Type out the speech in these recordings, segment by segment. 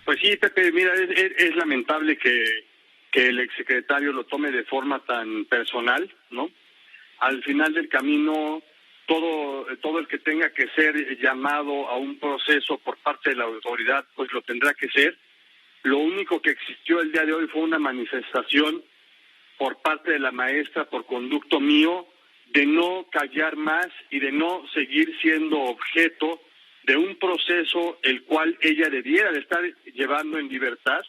Pues sí, Pepe, mira, es lamentable que el exsecretario lo tome de forma tan personal, ¿no? Al final del camino, todo el que tenga que ser llamado a un proceso por parte de la autoridad, pues lo tendrá que ser. Lo único que existió el día de hoy fue una manifestación por parte de la maestra, por conducto mío, de no callar más y de no seguir siendo objeto de un proceso el cual ella debiera de estar llevando en libertad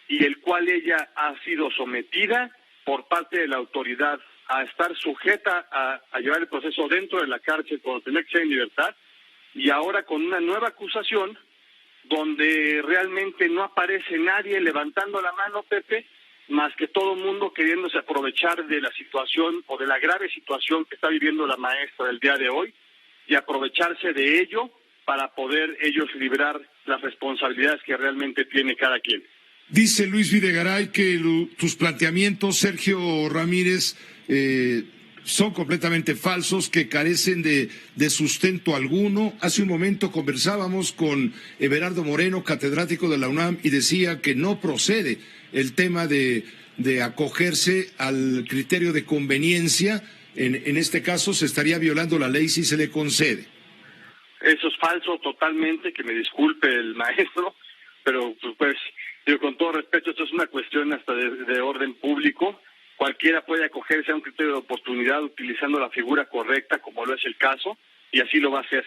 y el cual ella ha sido sometida por parte de la autoridad a estar sujeta a llevar el proceso dentro de la cárcel cuando tenía que ser en libertad, y ahora con una nueva acusación donde realmente no aparece nadie levantando la mano, Pepe, más que todo el mundo queriéndose aprovechar de la situación o de la grave situación que está viviendo la maestra el día de hoy y aprovecharse de ello para poder ellos librar las responsabilidades que realmente tiene cada quien. Dice Luis Videgaray que tus planteamientos, Sergio Ramírez, son completamente falsos, que carecen de sustento alguno. Hace un momento conversábamos con Everardo Moreno, catedrático de la UNAM, y decía que no procede el tema de acogerse al criterio de conveniencia. En este caso se estaría violando la ley si se le concede. Eso es falso totalmente, que me disculpe el maestro, pero pues yo con todo respeto, esto es una cuestión hasta de orden público. Cualquiera puede acogerse a un criterio de oportunidad utilizando la figura correcta, como lo es el caso, y así lo va a hacer.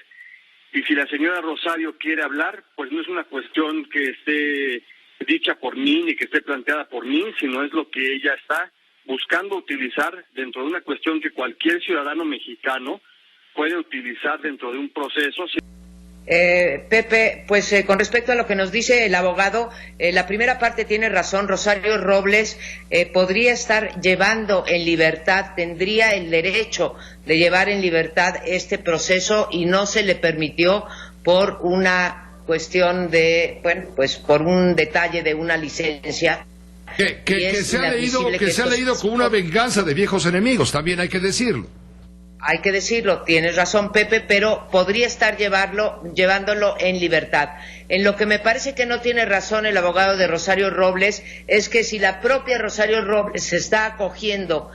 Y si la señora Rosario quiere hablar, pues no es una cuestión que esté dicha por mí ni que esté planteada por mí, sino es lo que ella está buscando utilizar dentro de una cuestión que cualquier ciudadano mexicano puede utilizar dentro de un proceso. Pepe, pues con respecto a lo que nos dice el abogado, la primera parte tiene razón. Rosario Robles podría estar llevando en libertad, tendría el derecho de llevar en libertad este proceso y no se le permitió por una cuestión de, bueno, pues por un detalle de una licencia. Que se ha leído como una venganza de viejos enemigos, también hay que decirlo. Hay que decirlo, tienes razón, Pepe, pero podría estar llevándolo en libertad. En lo que me parece que no tiene razón el abogado de Rosario Robles es que si la propia Rosario Robles se está acogiendo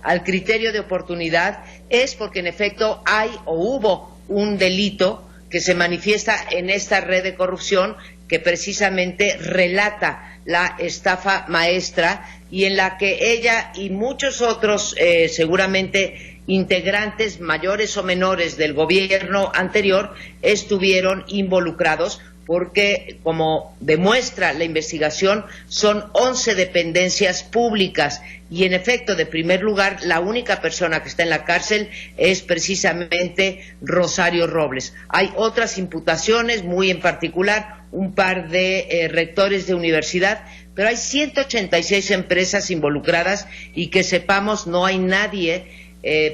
al criterio de oportunidad es porque en efecto hay o hubo un delito que se manifiesta en esta red de corrupción que precisamente relata la estafa maestra y en la que ella y muchos otros seguramente integrantes mayores o menores del gobierno anterior estuvieron involucrados porque, como demuestra la investigación, son 11 dependencias públicas y, en efecto, de primer lugar, la única persona que está en la cárcel es precisamente Rosario Robles. Hay otras imputaciones, muy en particular, un par de rectores de universidad, pero hay 186 empresas involucradas y que sepamos no hay nadie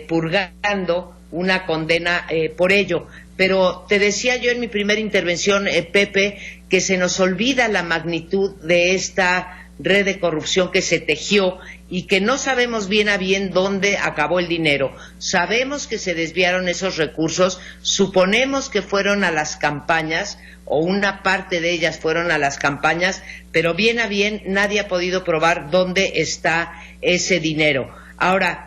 purgando una condena por ello. Pero te decía yo en mi primera intervención, Pepe, que se nos olvida la magnitud de esta red de corrupción que se tejió y que no sabemos bien a bien dónde acabó el dinero. Sabemos que se desviaron esos recursos, suponemos que fueron a las campañas o una parte de ellas fueron a las campañas, pero bien a bien nadie ha podido probar dónde está ese dinero. Ahora,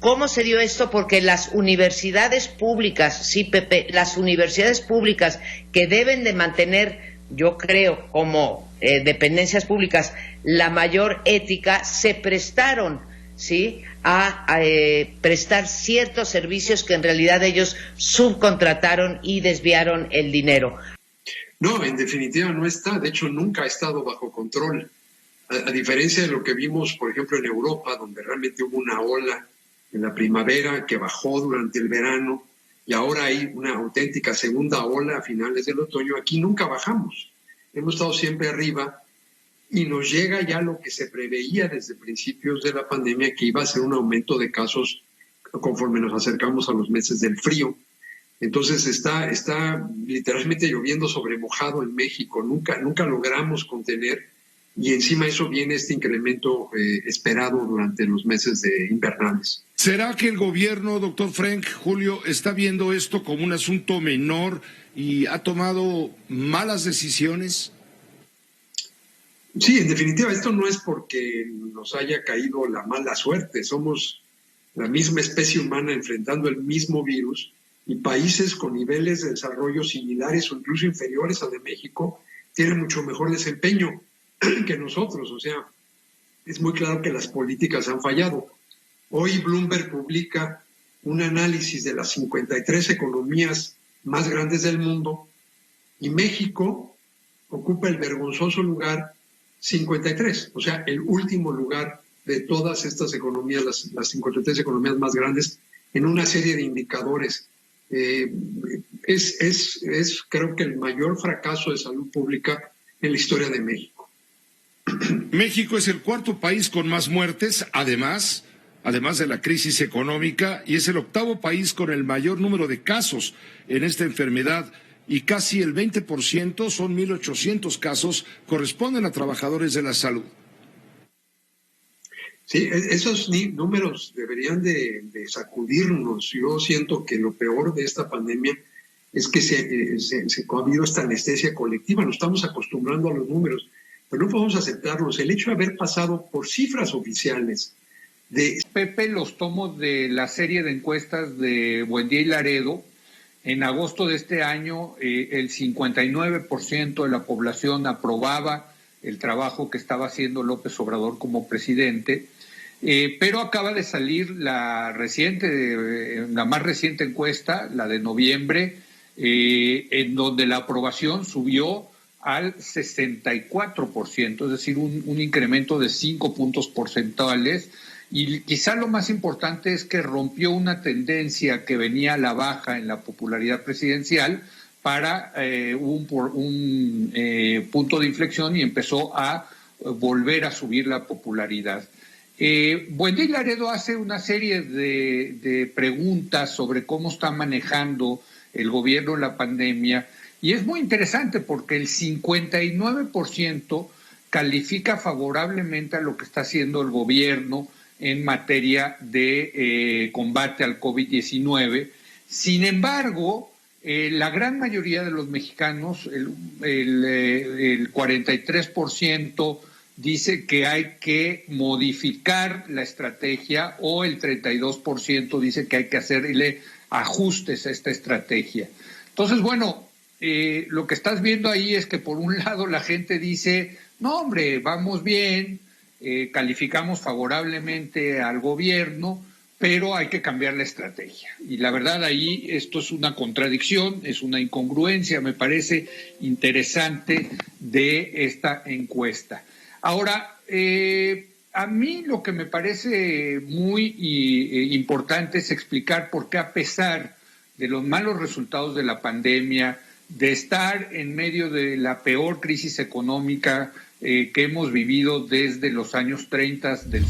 ¿cómo se dio esto? Porque las universidades públicas, sí, Pepe, las universidades públicas que deben de mantener, yo creo, como dependencias públicas, la mayor ética, se prestaron, ¿sí?, a prestar ciertos servicios que en realidad ellos subcontrataron y desviaron el dinero. No, en definitiva no está, de hecho nunca ha estado bajo control, a diferencia de lo que vimos, por ejemplo, en Europa, donde realmente hubo una ola en la primavera que bajó durante el verano y ahora hay una auténtica segunda ola a finales del otoño. Aquí nunca bajamos, hemos estado siempre arriba y nos llega ya lo que se preveía desde principios de la pandemia, que iba a ser un aumento de casos conforme nos acercamos a los meses del frío. Entonces está literalmente lloviendo sobre mojado en México, nunca logramos contener. Y encima eso viene este incremento esperado durante los meses invernales. ¿Será que el gobierno, doctor Frank, Julio, está viendo esto como un asunto menor y ha tomado malas decisiones? Sí, en definitiva, esto no es porque nos haya caído la mala suerte, somos la misma especie humana enfrentando el mismo virus y países con niveles de desarrollo similares o incluso inferiores al de México tienen mucho mejor desempeño que nosotros. O sea, es muy claro que las políticas han fallado. Hoy Bloomberg publica un análisis de las 53 economías más grandes del mundo y México ocupa el vergonzoso lugar 53, o sea, el último lugar de todas estas economías, las 53 economías más grandes, en una serie de indicadores. Es creo que el mayor fracaso de salud pública en la historia de México. México es el cuarto país con más muertes, además de la crisis económica, y es el octavo país con el mayor número de casos en esta enfermedad, y casi el 20%, son 1,800 casos, corresponden a trabajadores de la salud. Sí, esos números deberían de sacudirnos. Yo siento que lo peor de esta pandemia es que ha habido esta anestesia colectiva. Nos estamos acostumbrando a los números, pero no podemos aceptarlos. El hecho de haber pasado por cifras oficiales Pepe, los tomo de la serie de encuestas de Buendía y Laredo. En agosto de este año, el 59% de la población aprobaba el trabajo que estaba haciendo López Obrador como presidente, pero acaba de salir la más reciente encuesta, la de noviembre, en donde la aprobación subió al 64%, es decir, un incremento de 5 puntos porcentuales. Y quizá lo más importante es que rompió una tendencia que venía a la baja en la popularidad presidencial para un punto de inflexión y empezó a volver a subir la popularidad. Buendía y Laredo hace una serie de preguntas sobre cómo está manejando el gobierno la pandemia y es muy interesante porque el 59% califica favorablemente a lo que está haciendo el gobierno en materia de combate al COVID-19. Sin embargo, la gran mayoría de los mexicanos, el 43%, dice que hay que modificar la estrategia o el 32% dice que hay que hacerle ajustes a esta estrategia. Entonces, bueno, lo que estás viendo ahí es que por un lado la gente dice, no hombre, vamos bien, calificamos favorablemente al gobierno, pero hay que cambiar la estrategia. Y la verdad ahí esto es una contradicción, es una incongruencia, me parece interesante de esta encuesta. Ahora, a mí lo que me parece muy importante es explicar por qué a pesar de los malos resultados de la pandemia, de estar en medio de la peor crisis económica que hemos vivido desde los años 30 del